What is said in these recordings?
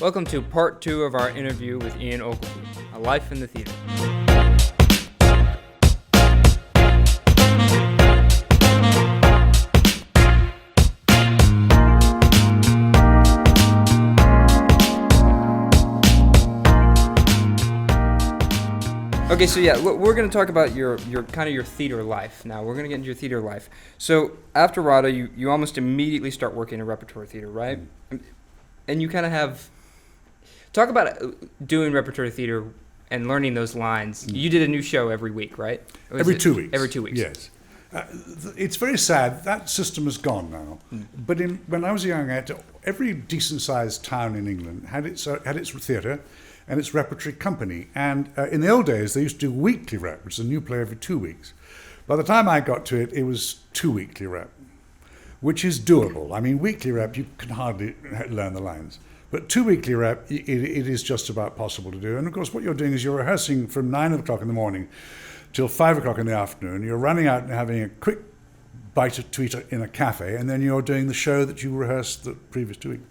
Welcome to part 2 of our interview with Ian Ogilvy, A Life in the Theater. Okay, so yeah, we're going to talk about your kind of your theater life now. We're going to get into your theater life. So after RADA, you almost immediately start working in repertory theater, right? And you kind of have... Talk about doing repertory theater and learning those lines. You did a new show every week, right? Every 2 weeks. Every 2 weeks. Yes. It's very sad. That system is gone now. But when I was a young actor, every decent-sized town in England had its theatre and its repertory company. And in the old days, they used to do weekly rep, which is a new play every 2 weeks. By the time I got to it, it was 2 weekly rep, which is doable. I mean, weekly rep, you can hardly learn the lines. But 2 weekly rep, it is just about possible to do. And of course, what you're doing is you're rehearsing from 9 o'clock in the morning till 5 o'clock in the afternoon. You're running out and having a quick bite to eat in a cafe, and then you're doing the show that you rehearsed the previous 2 weeks.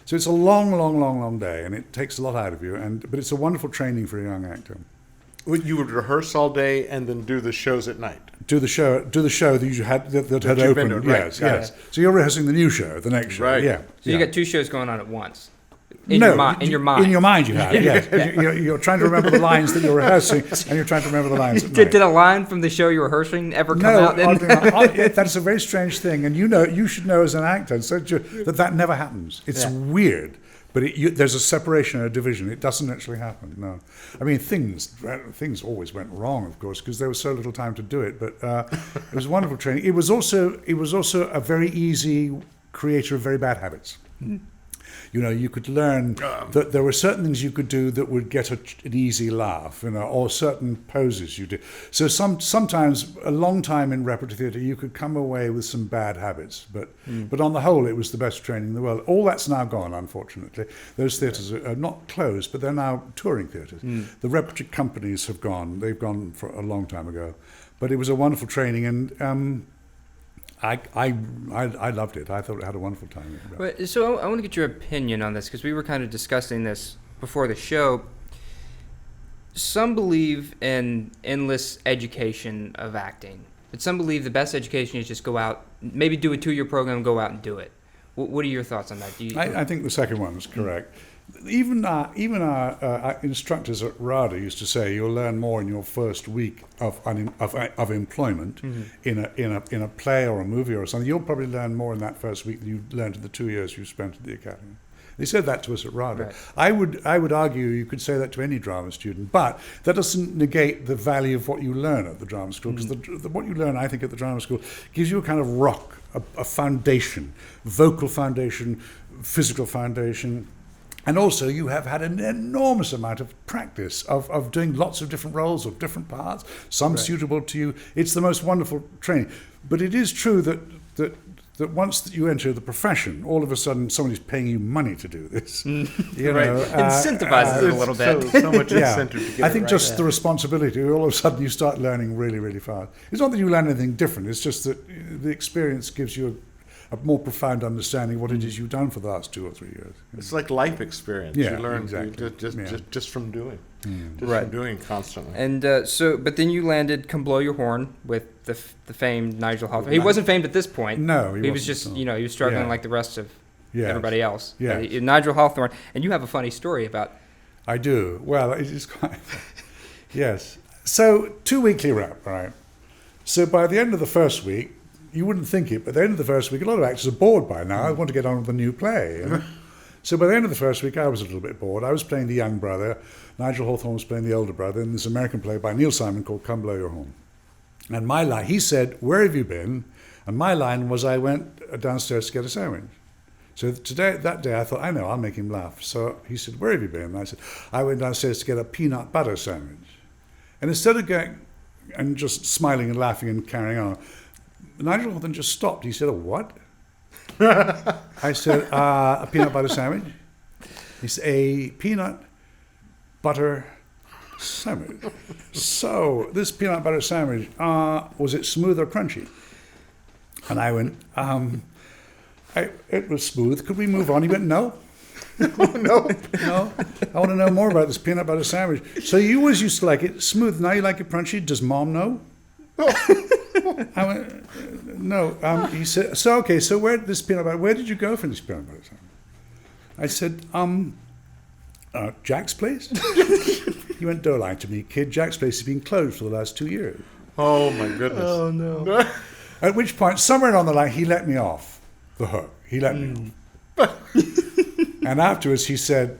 So it's a long day, and it takes a lot out of you. But it's a wonderful training for a young actor. You would rehearse all day and then do the shows at night. Do the show that you had that had opened. Doing, right. Yes. So you're rehearsing the new show, the next show. Right. Yeah. So you got 2 shows going on at once. In your mind. In your mind you have, yes. Yeah. You're trying to remember the lines that you're rehearsing, and you're trying to remember the lines at night. Did a line from the show you were rehearsing ever come out then? That's a very strange thing, and you should know as an actor that never happens. It's weird, but there's a separation and a division. It doesn't actually happen, no. I mean, things always went wrong, of course, because there was so little time to do it, but it was wonderful training. It was also a very easy creator of very bad habits. You know, you could learn that there were certain things you could do that would get an easy laugh, or certain poses you do. So sometimes, a long time in repertory theatre, you could come away with some bad habits. But on the whole, it was the best training in the world. All that's now gone, unfortunately. Those theatres are not closed, but they're now touring theatres. The repertory companies have gone. They've gone for a long time ago. But it was a wonderful training, and... I loved it. I thought I had a wonderful time. But, so I want to get your opinion on this, because we were kind of discussing this before the show. Some believe in endless education of acting, but some believe the best education is just go out, maybe do a 2-year program, go out and do it. What are your thoughts on that? I think the second one is correct. Even our instructors at RADA used to say you'll learn more in your first week of employment in a play or a movie or something. You'll probably learn more in that first week than you learned in the 2 years you spent at the academy. They said that to us at RADA. Right. I would argue you could say that to any drama student, but that doesn't negate the value of what you learn at the drama school, because what you learn, I think, at the drama school gives you a kind of rock, a foundation, vocal foundation, physical foundation. And also, you have had an enormous amount of practice of doing lots of different roles, of different parts, some suitable to you. It's the most wonderful training. But it is true that once you enter the profession, all of a sudden somebody's paying you money to do this. You know, incentivizes it a little bit. So much incentive to get I think the responsibility, all of a sudden you start learning really, really fast. It's not that you learn anything different, it's just that the experience gives you a more profound understanding of what it is you've done for the last 2 or 3 years. It's like life experience. Yeah, you learn exactly. just from doing. Right. From doing constantly. And but then you landed Come Blow Your Horn with the famed Nigel Hawthorne. He wasn't famed at this point. No, he was just, he was struggling like the rest of everybody else. Yeah. Nigel Hawthorne. And you have a funny story about... I do. Well, it is quite... Yes. So, 2 weekly rep, right? So by the end of the first week, you wouldn't think it, but at the end of the first week, a lot of actors are bored by now. I want to get on with the new play. You know? So by the end of the first week, I was a little bit bored. I was playing the young brother. Nigel Hawthorne was playing the older brother in this American play by Neil Simon called Come Blow Your Horn. And my line, he said, "Where have you been?" And my line was, "I went downstairs to get a sandwich." So that day, I thought, I know, I'll make him laugh. So he said, "Where have you been?" And I said, "I went downstairs to get a peanut butter sandwich." And instead of going and just smiling and laughing and carrying on, Nigel Hawthorne just stopped. He said, "A what?" I said, "A peanut butter sandwich." He said, "A peanut butter sandwich." So this peanut butter sandwich, was it smooth or crunchy? And I went, it was smooth. Could we move on? He went, "No." No. No, I want to know more about this peanut butter sandwich. So you always used to like it smooth. Now you like it crunchy. Does Mom know? I went, no. He said, so okay. So where did you go for this peanut butter sandwich? I said, Jack's Place. He went, don't lie to me, kid. Jack's Place has been closed for the last 2 years. Oh my goodness. Oh no. At which point, somewhere along the line, he let me off the hook. He let me off. And afterwards, he said,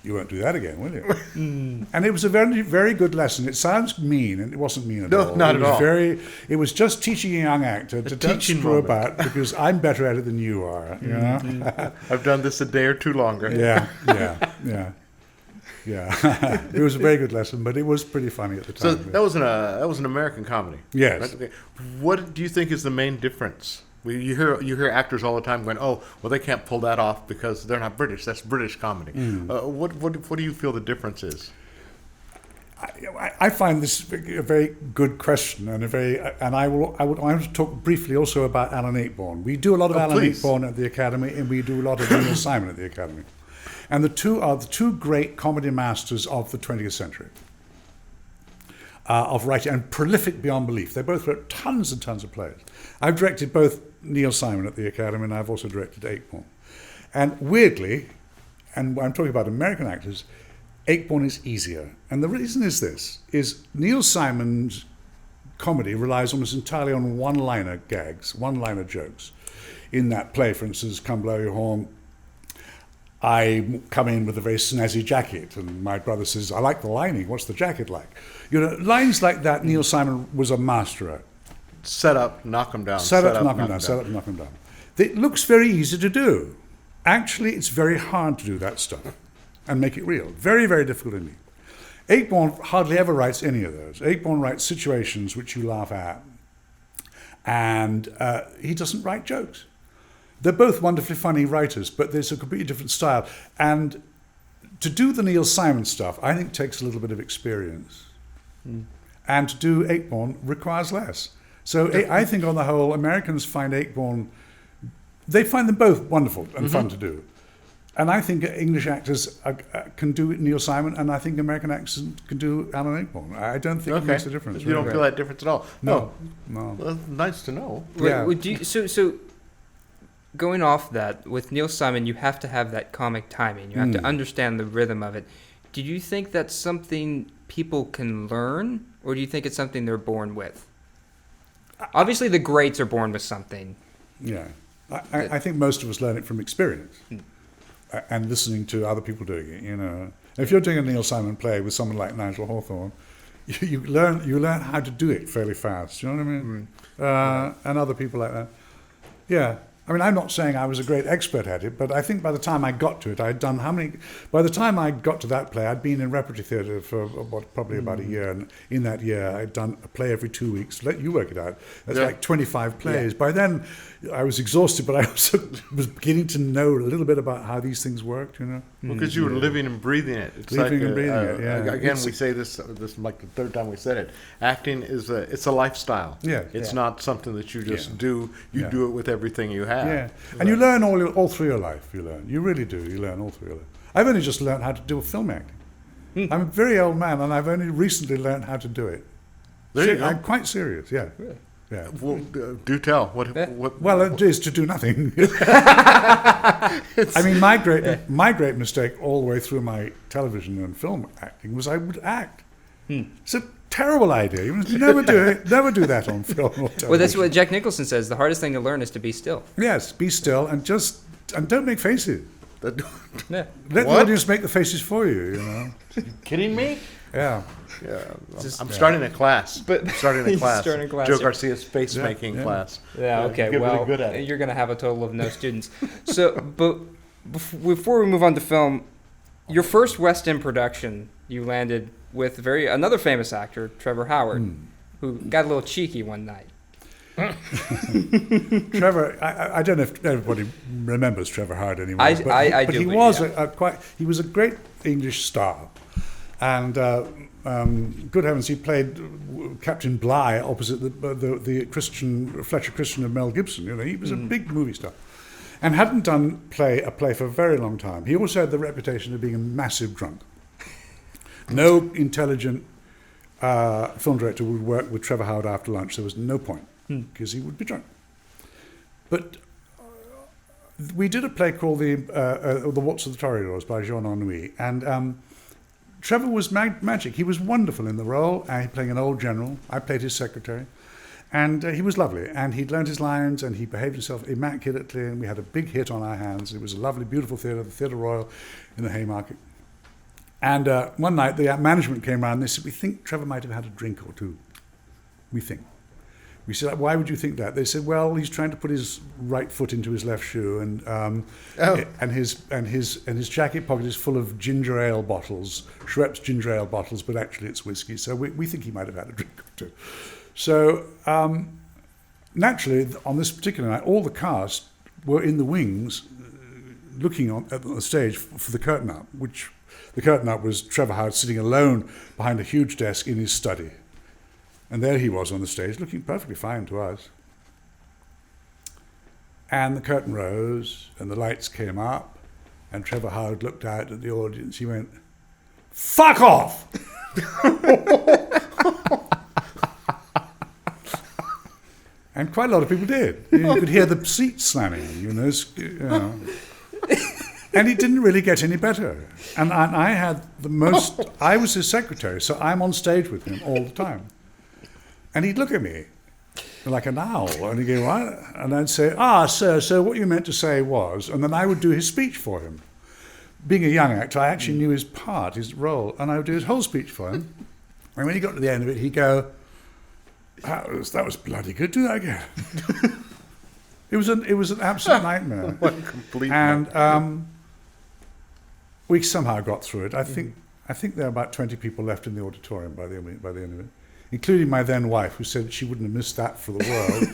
you won't do that again, will you? And it was a very, very good lesson. It sounds mean, and it wasn't mean at all. No, not at all. It was just teaching a young actor to don't teaching screw moment. about, because I'm better at it than you are. You know? I've done this a day or two longer. Yeah. It was a very good lesson, but it was pretty funny at the So time. that was an American comedy. Yes. Right? Okay. What do you think is the main difference? You hear actors all the time going, "Oh, well, they can't pull that off because they're not British. That's British comedy." What do you feel the difference is? I find this a very good question, and I want to talk briefly also about Alan Ayckbourn. We do a lot of Alan please. Ayckbourn at the Academy, and we do a lot of Neil Simon at the Academy, and the two are the two great comedy masters of the 20th century. Of writing, and prolific beyond belief. They both wrote tons and tons of plays. I've directed both Neil Simon at the Academy, and I've also directed Ayckbourn. And weirdly, and I'm talking about American actors, Ayckbourn is easier. And the reason is this, is Neil Simon's comedy relies almost entirely on one-liner gags, one-liner jokes. In that play, for instance, Come Blow Your Horn, I come in with a very snazzy jacket, and my brother says, I like the lining, what's the jacket like? You know, lines like that, Neil Simon was a master at. Set up, knock them down. Set up, knock them down, set up, knock them down. It looks very easy to do. Actually, it's very hard to do that stuff and make it real. Very, very difficult indeed. Ayckbourn hardly ever writes any of those. Ayckbourn writes situations which you laugh at, and he doesn't write jokes. They're both wonderfully funny writers, but there's a completely different style. And to do the Neil Simon stuff, I think takes a little bit of experience. And to do Ayckbourn requires less. So I think on the whole, Americans find Ayckbourn, they find them both wonderful and fun to do. And I think English actors can do Neil Simon, and I think American actors can do Alan Ayckbourn. I don't think it makes a difference. You don't feel that difference at all? No. Well, nice to know. Yeah. So going off that, with Neil Simon, you have to have that comic timing. You have to understand the rhythm of it. Do you think that's something people can learn, or do you think it's something they're born with? Obviously, the greats are born with something. Yeah. I think most of us learn it from experience and listening to other people doing it, you know. If you're doing a Neil Simon play with someone like Nigel Hawthorne, you learn how to do it fairly fast, you know what I mean? And other people like that. Yeah. I mean, I'm not saying I was a great expert at it, but I think by the time I got to it, I'd done by the time I got to that play, I'd been in repertory theatre for probably about a year, and in that year, I'd done a play every 2 weeks. Let you work it out. That's like 25 plays. Yeah. By then, I was exhausted, but I also was beginning to know a little bit about how these things worked, you know? Well, because you were living and breathing it. It's living and breathing it, yeah. Again, we say this like the third time we said it. Acting it's a lifestyle. Yeah. It's not something that you just do. You do it with everything you have. Yeah. And you learn all through your life, you learn. You really do. You learn all through your life. I've only just learned how to do film acting. I'm a very old man, and I've only recently learned how to do it. There you go. I'm quite serious, yeah. Yeah. Well, do tell. What? Well, it is to do nothing. I mean, my great mistake all the way through my television and film acting was I would act. It's a terrible idea. You must never do it. Never do that on film or television. Well, that's what Jack Nicholson says. The hardest thing to learn is to be still. Yes, be still and don't make faces. Yeah. Let the audience make the faces for you. You know. You kidding me? Yeah. Yeah, I'm starting a class. But starting a class. Joe Yeah. Garcia's face making class. Yeah. Okay. Get Well, really good at it. you're gonna have a total of no students. So, but before we move on to film, your first West End production, you landed with another famous actor, Trevor Howard, who got a little cheeky one night. Trevor, I don't know if everybody remembers Trevor Howard anymore. I but do. He was he was a great English star, and good heavens, he played Captain Bligh opposite the Fletcher Christian of Mel Gibson. You know, he was a big movie star, and hadn't done a play for a very long time. He also had the reputation of being a massive drunk. No intelligent film director would work with Trevor Howard after lunch. There was no point, because he would be drunk. But we did a play called The Waltz of the Toreadors by Jean Ennui, and Trevor was magic. He was wonderful in the role, playing an old general. I played his secretary. And he was lovely, and he'd learned his lines, and he behaved himself immaculately, and we had a big hit on our hands. It was a lovely, beautiful theatre, the Theatre Royal in the Haymarket. And one night, the management came round, and they said, "We think Trevor might have had a drink or two. We think." We said, "Why would you think that?" They said, "Well, he's trying to put his right foot into his left shoe, and his jacket pocket is full of ginger ale bottles, Schweppes ginger ale bottles, but actually it's whiskey. So we think he might have had a drink or two." So naturally, on this particular night, all the cast were in the wings looking at the stage for the curtain up, which the curtain up was Trevor Howard sitting alone behind a huge desk in his study. And there he was on the stage, looking perfectly fine to us. And the curtain rose, and the lights came up, and Trevor Howard looked out at the audience. He went, "Fuck off!" And quite a lot of people did. You could hear the seats slamming, And he didn't really get any better. And I had I was his secretary, so I'm on stage with him all the time. And he'd look at me like an owl, and he'd go, "What?" And I'd say, "Sir, so what you meant to say was," and then I would do his speech for him. Being a young actor, I actually knew his part, his role, and I would do his whole speech for him. And when he got to the end of it, he'd go, That was bloody good. Do that again." It was an absolute nightmare. What a complete nightmare. We somehow got through it. I think there were about 20 people left in the auditorium by the end of it, including my then wife, who said she wouldn't have missed that for the world.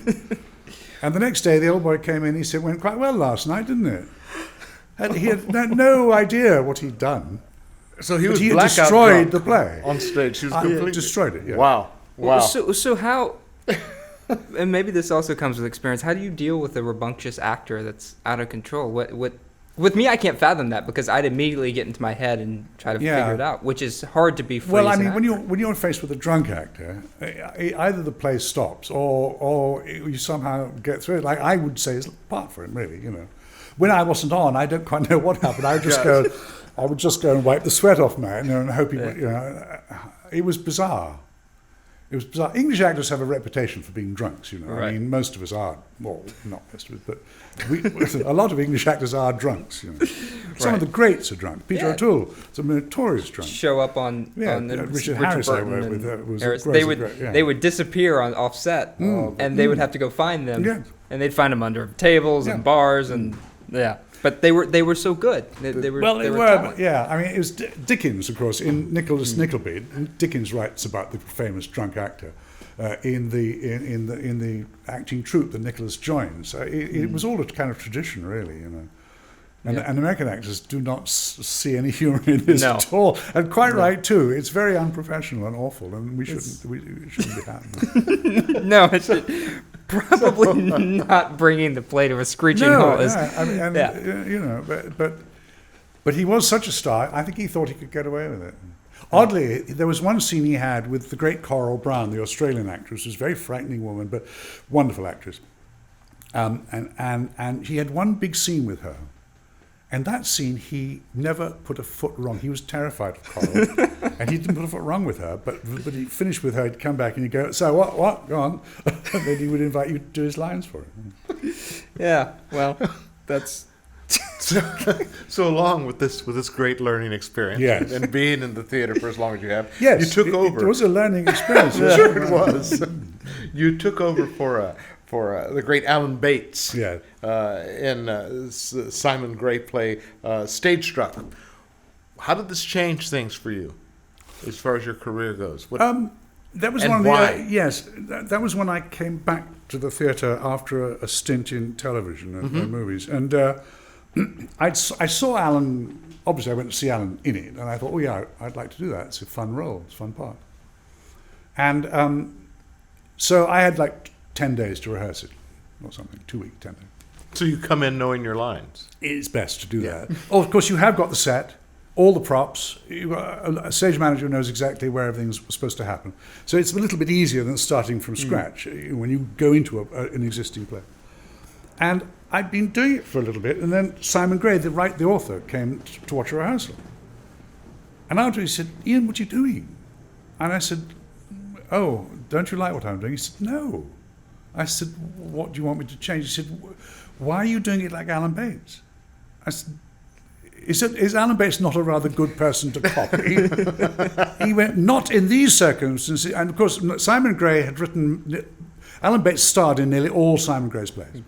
And the next day, the old boy came in. He said, "Went quite well last night, didn't it?" And he had no idea what he'd done. So he was had blackout destroyed drunk the play on stage. He was completely destroyed it. Yeah. Wow. So how? And maybe this also comes with experience. How do you deal with a rambunctious actor that's out of control? What? With me, I can't fathom that, because I'd immediately get into my head and try to figure it out, which is hard to be free. Well, I as an mean, actor. when you're faced with a drunk actor, either the play stops or you somehow get through it. Like I would say, is part for him, really. When I wasn't on, I don't quite know what happened. I would just go and wipe the sweat off man, and hope he would. It was bizarre. It was bizarre. English actors have a reputation for being drunks, Right. I mean, most of us are. Well, not most of us, but a lot of English actors are drunks, Some of the greats are drunk. Peter O'Toole is a notorious drunk. Show up on Richard Harris I Burton worked with. they would disappear on offset, and they would have to go find them, and they'd find them under tables and bars, and But they were so good. They were talent. I mean, it was Dickens, of course, in Nicholas Nickleby. Dickens writes about the famous drunk actor in the acting troupe that Nicholas joins. It was all a kind of tradition, really, And American actors do not see any humour in this at all, and quite right too. It's very unprofessional and awful, and we shouldn't be happening. No, it's probably not bringing the play to a screeching halt. But he was such a star. I think he thought he could get away with it. Oddly, there was one scene he had with the great Coral Brown, the Australian actress, who's a very frightening woman, but wonderful actress. And he had one big scene with her. And that scene, he never put a foot wrong. He was terrified of Coral, and he didn't put a foot wrong with her. But he finished with her, he'd come back and he'd go, "So what? Go on." And then he would invite you to do his lines for him. Yeah, well, that's so along with this great learning experience, and being in the theater for as long as you have, yes, you took over. It was a learning experience. Sure, it was. You took over for the great Alan Bates in Simon Gray play Stage Struck. How did this change things for you as far as your career goes? That was that was when I came back to the theatre after a stint in television and movies. And I saw Alan, obviously I went to see Alan in it, and I thought, I'd like to do that. It's a fun role, it's a fun part. And so I had 10 days to rehearse it, or something, 2 weeks, 10 days. So you come in knowing your lines. It's best to do that. Oh, of course, you have got the set, all the props. You've got a stage manager who knows exactly where everything's supposed to happen. So it's a little bit easier than starting from scratch when you go into an existing play. And I'd been doing it for a little bit, and then Simon Gray, the author, came to watch a rehearsal. And after he said, "Ian, what are you doing?" And I said, "Oh, don't you like what I'm doing?" He said, "No." I said, "What do you want me to change?" He said, "Why are you doing it like Alan Bates?" I said, "Is Alan Bates not a rather good person to copy?" He went, "Not in these circumstances." And of course, Simon Gray had written, Alan Bates starred in nearly all Simon Gray's plays.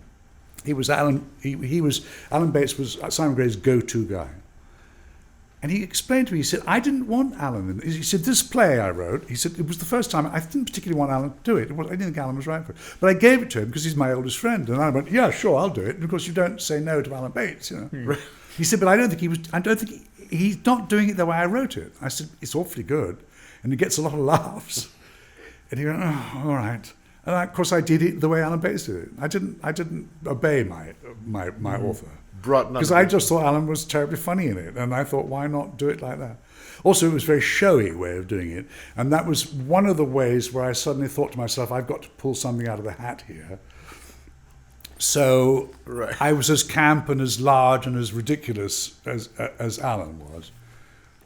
Alan Bates was Simon Gray's go-to guy. And he explained to me, he said, "I didn't want Alan." He said, "This play I wrote," he said, "it was the first time, I didn't particularly want Alan to do it. I didn't think Alan was right for it. But I gave it to him because he's my oldest friend." And I went, "Yeah, sure, I'll do it." And of course, you don't say no to Alan Bates, you know. He said, "But I don't think he's not doing it the way I wrote it." I said, "It's awfully good. And it gets a lot of laughs." And he went, "Oh, all right." And of course, I did it the way Alan Bates did it. I didn't obey my author. Because I just thought Alan was terribly funny in it, and I thought, why not do it like that? Also, it was a very showy way of doing it, and that was one of the ways where I suddenly thought to myself, I've got to pull something out of the hat here. So I was as camp and as large and as ridiculous as Alan was,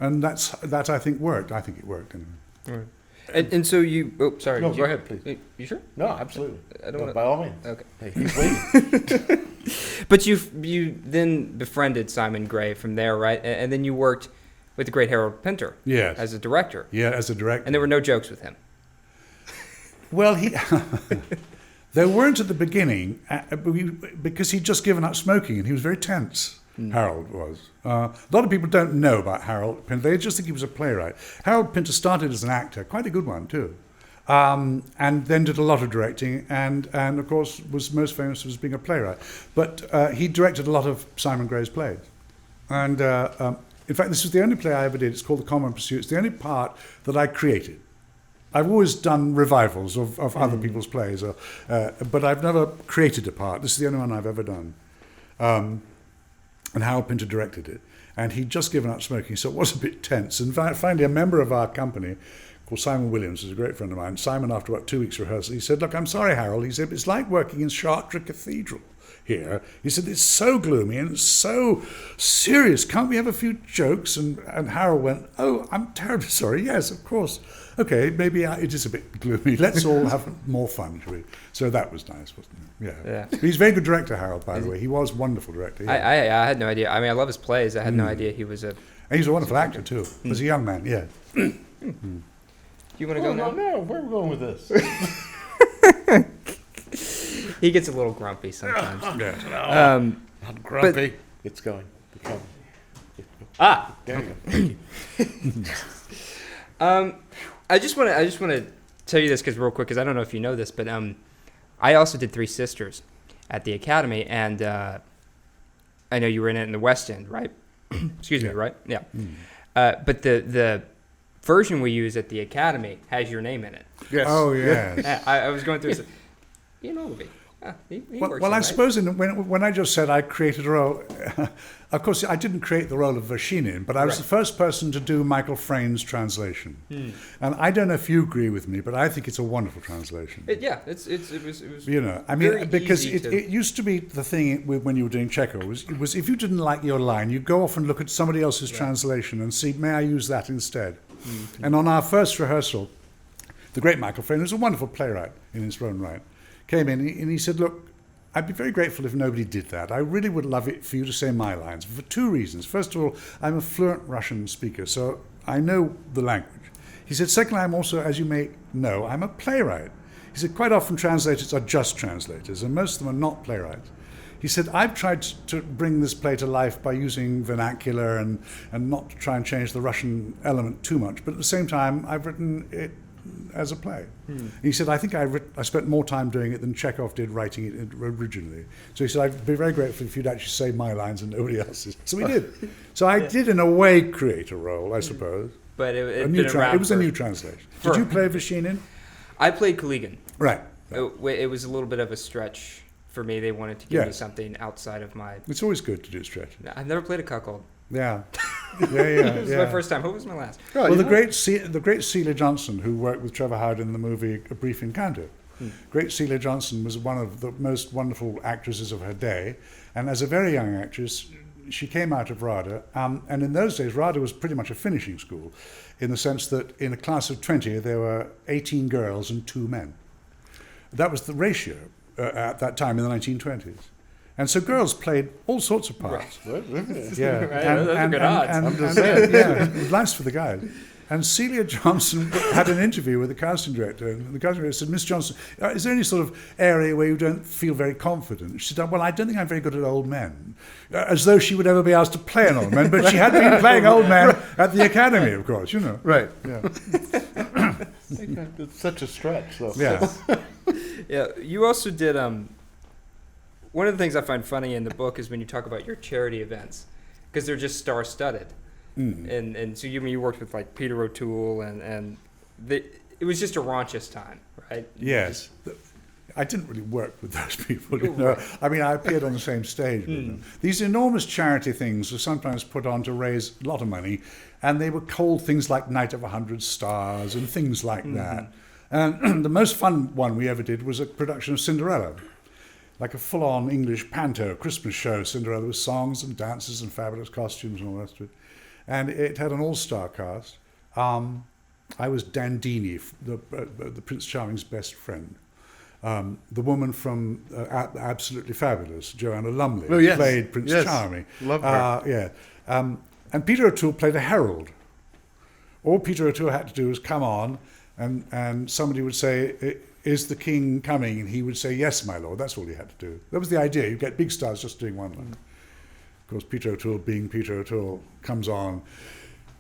and that I think worked. I think it worked. Anyway. Right. And so you... Oh, sorry. No, go ahead, please. You sure? No, absolutely. I don't wanna, by all means. Okay. Hey, he's waiting. But you then befriended Simon Gray from there, right? And then you worked with the great Harold Pinter. Yes. As a director. Yeah, as a director. And there were no jokes with him. Well, there weren't at the beginning because he'd just given up smoking and he was very tense. Harold was. A lot of people don't know about Harold Pinter. They just think he was a playwright. Harold Pinter started as an actor, quite a good one too, and then did a lot of directing and of course was most famous as being a playwright. But he directed a lot of Simon Gray's plays. And in fact, this was the only play I ever did. It's called The Common Pursuit. It's the only part that I created. I've always done revivals of other people's plays, but I've never created a part. This is the only one I've ever done. And Harold Pinter directed it. And he'd just given up smoking, so it was a bit tense. And finally, a member of our company called Simon Williams, who's a great friend of mine, Simon, after about 2 weeks rehearsal, he said, "Look, I'm sorry, Harold." He said, "It's like working in Chartres Cathedral here." He said, "It's so gloomy and it's so serious. Can't we have a few jokes?" And Harold went, "Oh, I'm terribly sorry. Yes, of course. Okay, maybe it is a bit gloomy. Let's all have more fun, shall we?" So that was nice, wasn't it? Yeah. He's a very good director, Harold, by the way. He was a wonderful director. Yeah. I had no idea. I mean, I love his plays. I had no idea he was a... And he's a wonderful actor, too. As a young man, yeah. Do you want to go now? No, where are we going with this? He gets a little grumpy sometimes. Not grumpy. It's going. There you go. I just want to tell you this real quick because I don't know if you know this, but I also did Three Sisters at the Academy, and I know you were in it in the West End, right? Excuse me, right? Yeah. But the version we use at the Academy has your name in it. Yes. Oh, yes. I was going through this. Ian Ogilvy. He works well, in, I right? suppose when I just said I created a role, of course I didn't create the role of Vershinin, but I was the first person to do Michael Frayn's translation. And I don't know if you agree with me, but I think it's a wonderful translation. It was. You know, I mean, because it used to be the thing when you were doing Chekhov was if you didn't like your line, you go off and look at somebody else's translation and see, may I use that instead? And on our first rehearsal, the great Michael Frayn, who's a wonderful playwright in his own right, came in and he said, "Look, I'd be very grateful if nobody did that. I really would love it for you to say my lines for two reasons. First of all, I'm a fluent Russian speaker, so I know the language." He said, "Secondly, I'm also, as you may know, I'm a playwright." He said, "Quite often translators are just translators, and most of them are not playwrights." He said, "I've tried to bring this play to life by using vernacular and not to try and change the Russian element too much, but at the same time, I've written it as a play." He said, "I think I spent more time doing it than Chekhov did writing it originally." So he said, "I'd be very grateful if you'd actually say my lines and nobody else's." So we did. So I did, in a way, create a role, I suppose. But it was a new translation. Did you play Vershinin? I played Khaligan. Right. It was a little bit of a stretch for me. They wanted to give me Yes. something outside of my. It's always good to do stretching. I've never played a cuckold. Yeah. Yeah, This is yeah. my first time. Hope it was my last. Oh, Well, you the know? great Celia Johnson, who worked with Trevor Howard in the movie A Brief Encounter. Great Celia Johnson was one of the most wonderful actresses of her day, and as a very young actress, she came out of RADA, and in those days, RADA was pretty much a finishing school, in the sense that in a class of 20, there were 18 girls and 2 men. That was the ratio at that time in the 1920s. And so girls played all sorts of parts. Yeah, Right, those are good odds. I'm just saying. Yeah, it was nice for the guys. And Celia Johnson had an interview with the casting director, and the casting director said, "Miss Johnson, is there any sort of area where you don't feel very confident?" She said, "Well, I don't think I'm very good at old men," as though she would ever be asked to play an old man. But she had been playing old men at the Academy, of course, you know. Right. Yeah, It's such a stretch, though. yeah. Yeah, you also did. One of the things I find funny in the book is when you talk about your charity events, because they're just star-studded. And so you worked with like Peter O'Toole and it was just a raunchous time, right? Yes. I didn't really work with those people, you know. I mean, I appeared on the same stage with them. These enormous charity things were sometimes put on to raise a lot of money, and they were called things like Night of 100 Stars and things like that. And the most fun one we ever did was a production of Cinderella, like a full-on English panto Christmas show, Cinderella, with songs and dances and fabulous costumes and all the rest of it. And it had an all-star cast. I was Dandini, the Prince Charming's best friend. The woman from Absolutely Fabulous, Joanna Lumley, played Prince Charming. Love her. Yeah. And Peter O'Toole played a herald. All Peter O'Toole had to do was come on, and somebody would say, "Is the king coming?" And he would say, "Yes, my lord." That's all he had to do. That was the idea. You get big stars just doing one line. Of course, Peter O'Toole, being Peter O'Toole, comes on.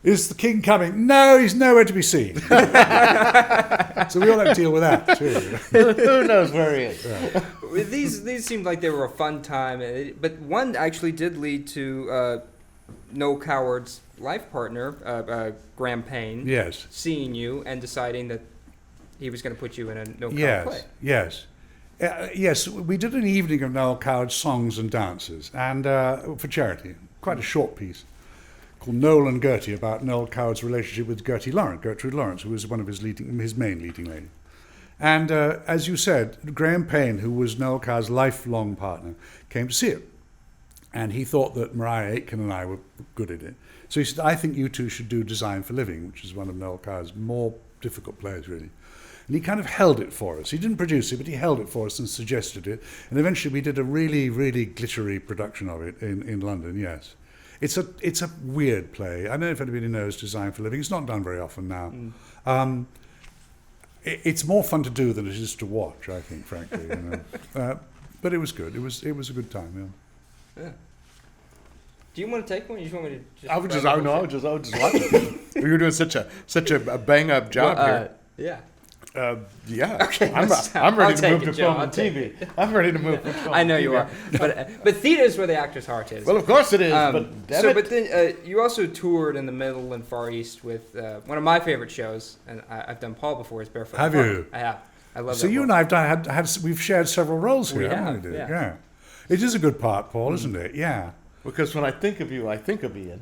"Is the king coming?" "No, he's nowhere to be seen." So we all had to deal with that too. Who knows where he is? Yeah. These seemed like they were a fun time, but one actually did lead to Noel Coward's life partner, Graham Payne, Yes. seeing you and deciding that he was going to put you in a Noel Coward Yes. play. Yes. Yes, we did an evening of Noel Coward's songs and dances, and for charity, quite a short piece called Noel and Gertie, about Noel Coward's relationship with Gertrude Lawrence, who was one of his main leading ladies. And as you said, Graham Payne, who was Noel Coward's lifelong partner, came to see it. And he thought that Mariah Aitken and I were good at it. So he said, "I think you two should do Design for Living," which is one of Noel Coward's more difficult plays, really. And he kind of held it for us. He didn't produce it, but he held it for us and suggested it. And eventually we did a really, really glittery production of it in London, yes. It's a weird play. I don't know if anybody knows Design for Living. It's not done very often now. It's more fun to do than it is to watch, I think, frankly. You know. But it was good. It was a good time, yeah. Do you want to take one? Or you just want me to just? I would just watch it. You're doing such a bang up job here. Yeah. Yeah. Okay, I'm I'll ready to take move it, to Joe, film I'll and take TV. I'm ready to move from film. I know and you TV. are, but theater is where the actor's heart is. Well, of course it is. But damn But it. then you also toured in the Middle and Far East with one of my favorite shows, and I've done Paul before. Is Barefoot. Have Park. you? I have. I love. So that you book. and I have we've shared several roles here, We haven't have, we? yeah. Yeah. It is a good part, Paul, isn't it? Yeah. Because when I think of you, I think of Ian.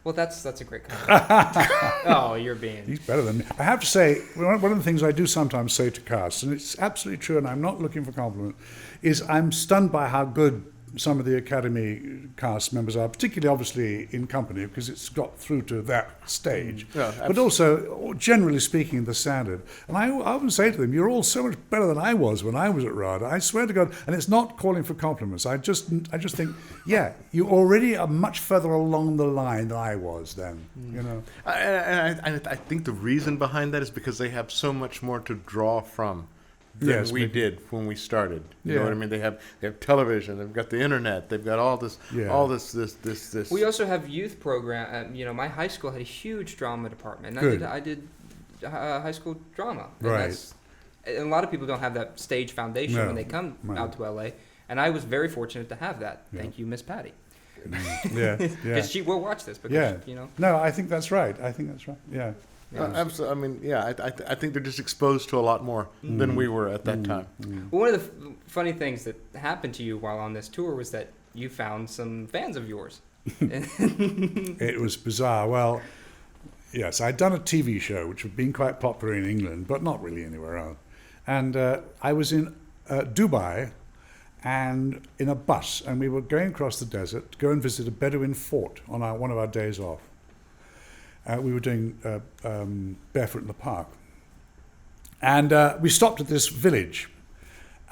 Well, that's a great compliment. Oh, you're being. He's better than me. I have to say, one of the things I do sometimes say to casts, and it's absolutely true, and I'm not looking for compliment, is I'm stunned by how good some of the Academy cast members are, particularly obviously in company, because it's got through to that stage. Yeah, but also, generally speaking, the standard. And I often say to them, you're all so much better than I was when I was at RADA. I swear to God, and it's not calling for compliments. I just think, yeah, you already are much further along the line than I was then, you know. I think the reason behind that is because they have so much more to draw from than Yes, we maybe. did when we started. You know Yeah. what I mean? They have television, they've got the internet, they've got all this, Yeah. this. We also have youth program. My high school had a huge drama department. And Good. I did high school drama. And Right. and a lot of people don't have that stage foundation No, when they come no. out to LA. And I was very fortunate to have that. Yeah. Thank you, Miss Patty. Yeah, yeah. Because she will watch this. Because, Yeah. you know. No, I think that's right. Yeah. Absolutely. I mean, yeah, I think they're just exposed to a lot more than we were at that time. Well, one of the funny things that happened to you while on this tour was that you found some fans of yours. It was bizarre. Well, yes, I'd done a TV show which had been quite popular in England, but not really anywhere else. And I was in Dubai and in a bus, and we were going across the desert to go and visit a Bedouin fort on one of our days off. We were doing Barefoot in the Park. And we stopped at this village,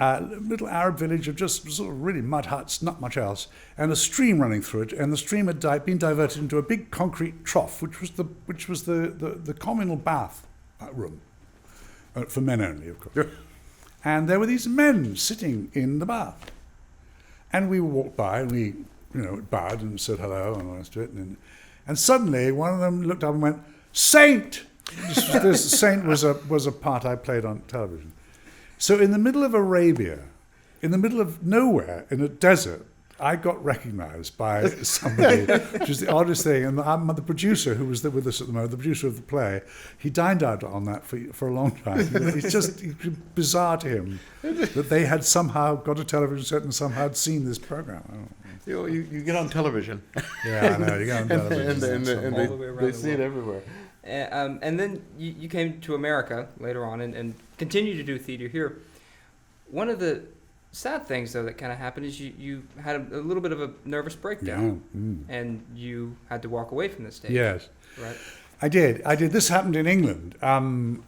a little Arab village of just sort of really mud huts, not much else, and a stream running through it. And the stream had been diverted into a big concrete trough, which was the communal bath room, for men only, of course. And there were these men sitting in the bath. And we walked by, and we, bowed and said hello and all the rest of it. And suddenly, one of them looked up and went, "Saint!" This Saint was a part I played on television. So in the middle of Arabia, in the middle of nowhere, in a desert, I got recognized by somebody, which is the oddest thing. And the producer who was with us at the moment, the producer of the play, he dined out on that for a long time. It's just bizarre to him that they had somehow got a television set and somehow had seen this program. You get on television. Yeah, I know. You get on television. and they see it everywhere. And then you came to America later on and continued to do theater here. One of the sad things, though, that kind of happened is you had a little bit of a nervous breakdown, and you had to walk away from the stage. Yes. Right? I did. This happened in England. And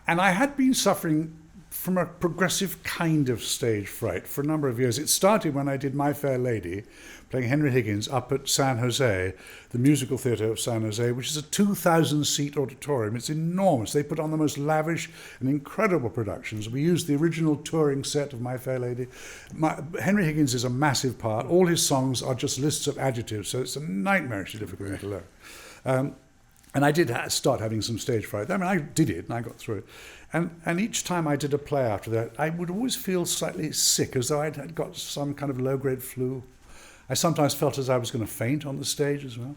I had been suffering from a progressive kind of stage fright for a number of years. It started when I did My Fair Lady, playing Henry Higgins up at San Jose, the musical theatre of San Jose, which is a 2,000-seat auditorium. It's enormous. They put on the most lavish and incredible productions. We used the original touring set of My Fair Lady. Henry Higgins is a massive part. All his songs are just lists of adjectives, so it's a nightmarishly difficult thing to learn. And I did start having some stage fright. I mean, I did it, and I got through it. And each time I did a play after that, I would always feel slightly sick, as though I'd got some kind of low-grade flu. I sometimes felt as I was going to faint on the stage as well.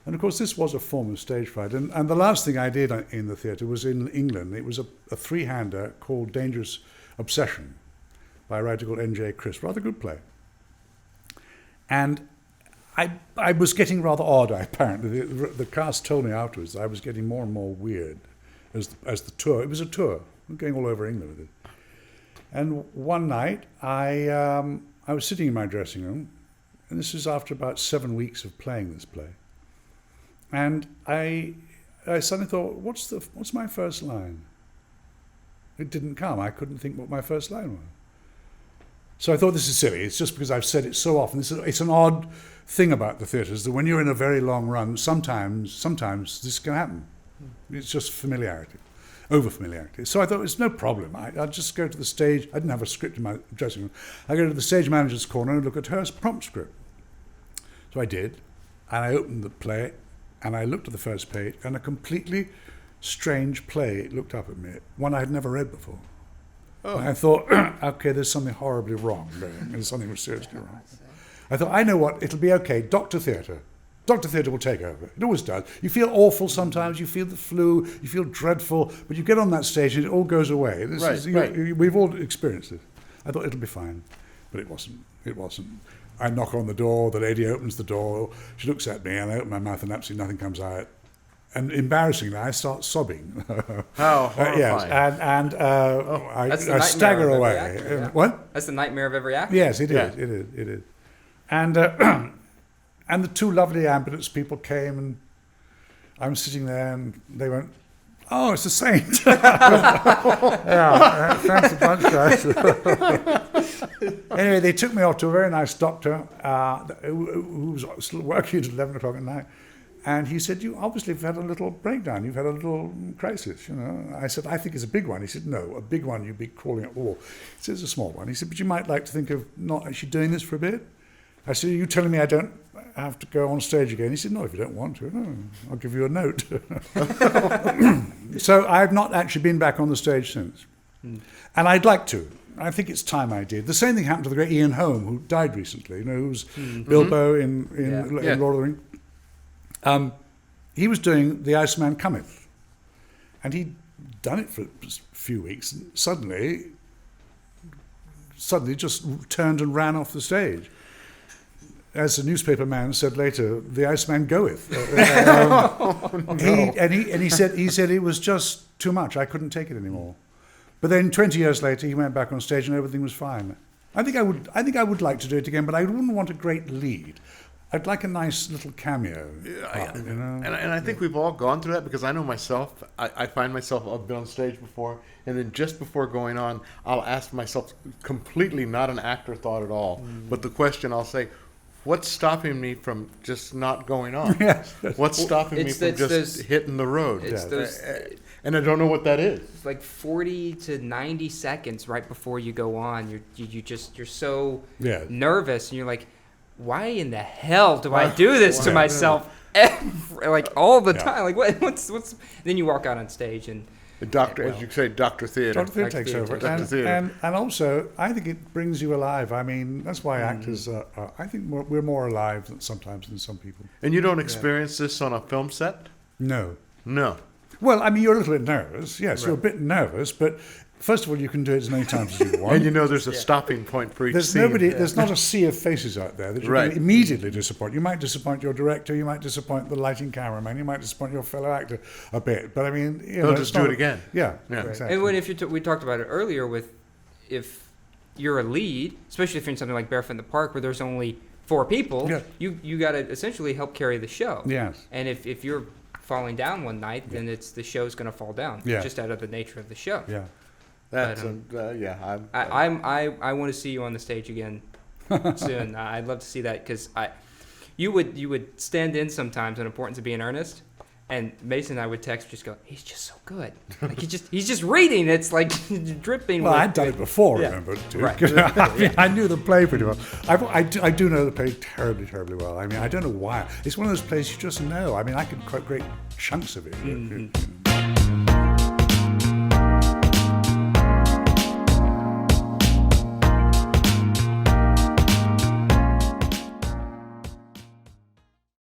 And of course, this was a form of stage fright. And the last thing I did in the theatre was in England. It was a three-hander called Dangerous Obsession by a writer called N.J. Crisp. Rather good play. And I was getting rather odd, apparently. The cast told me afterwards that I was getting more and more weird as the tour. It was a tour. I'm going all over England with it. And one night, I was sitting in my dressing room, and this is after about 7 weeks of playing this play. And I suddenly thought, what's my first line? It didn't come. I couldn't think what my first line was. So I thought, this is silly. It's just because I've said it so often. It's an odd thing about the theatres, that when you're in a very long run, sometimes this can happen. It's just familiarity, over-familiarity. So I thought, it's no problem. I'll just go to the stage. I didn't have a script in my dressing room. I go to the stage manager's corner and look at her prompt script. So I did, and I opened the play, and I looked at the first page, and a completely strange play looked up at me, one I had never read before. Oh. And I thought, okay, there's something horribly wrong going. There's something seriously wrong. I thought, I know what, it'll be okay. Doctor Theatre will take over. It always does. You feel awful sometimes, you feel the flu, you feel dreadful, but you get on that stage and it all goes away. We've all experienced it. I thought it'll be fine, but it wasn't. I knock on the door, the lady opens the door, she looks at me, and I open my mouth and absolutely nothing comes out. And embarrassingly, I start sobbing. How horrifying. Yes, and I stagger away. Actor, yeah. What? That's the nightmare of every actor. Yes, it is. And and the two lovely ambulance people came, and I'm sitting there, and they went, "Oh, it's a saint." Yeah, thanks a bunch, guys. Anyway, they took me off to a very nice doctor who was still working at 11 o'clock at night. And he said, you obviously have had a little breakdown. You've had a little crisis, I said, I think it's a big one. He said, no, a big one, you'd be crawling up the wall. He said, it's a small one. He said, but you might like to think of not actually doing this for a bit. I said, are you telling me I don't have to go on stage again? He said, no, if you don't want to, no, I'll give you a note. So I've not actually been back on the stage since. And I'd like to. I think it's time I did. The same thing happened to the great Ian Holm, who died recently, who's Bilbo in Lord of the Rings. He was doing The Iceman Cometh, And he'd done it for a few weeks, and suddenly just turned and ran off the stage. As the newspaper man said later, the Iceman goeth. He said it was just too much. I couldn't take it anymore. But then 20 years later, he went back on stage and everything was fine. I think I would like to do it again, but I wouldn't want a great lead. I'd like a nice little cameo. And I think we've all gone through that, because I know myself, I find myself, I've been on stage before, and then just before going on, I'll ask myself, completely not an actor thought at all, but the question I'll say, what's stopping me from just not going on? Yes. What's stopping me from just hitting the road? And I don't know what that is. It's like 40 to 90 seconds right before you go on. You're so nervous, and you're like, why in the hell do I do this to myself like all the time? Like what's? Then you walk out on stage and as you say, Dr. Theater. Dr. Theater takes over. And also, I think it brings you alive. I mean, that's why actors I think we're more alive sometimes than some people. And you don't experience this on a film set? No. Well, I mean, you're a little bit nervous. Yes, you're a bit nervous, but first of all, you can do it as many times as you want. And there's a stopping point for each there's scene. There's not a sea of faces out there that you can immediately disappoint. You might disappoint your director, you might disappoint the lighting cameraman, you might disappoint your fellow actor a bit. But I mean, they'll just do it again. Yeah. Exactly. And when we talked about it earlier if you're a lead, especially if you're in something like Barefoot in the Park where there's only 4 people, you got to essentially help carry the show. Yes. And if you're falling down one night, then the show's going to fall down just out of the nature of the show. Yeah. I want to see you on the stage again soon. I'd love to see that, because you would stand in sometimes on Importance of Being Earnest, and Mason and I would text, just go, he's just so good. Like he's just reading. It's like dripping. Well, I'd done it before, remember? Right. I knew the play pretty well. I do know the play terribly, terribly well. I mean, I don't know why. It's one of those plays you just know. I mean, I could quote great chunks of it. Mm-hmm.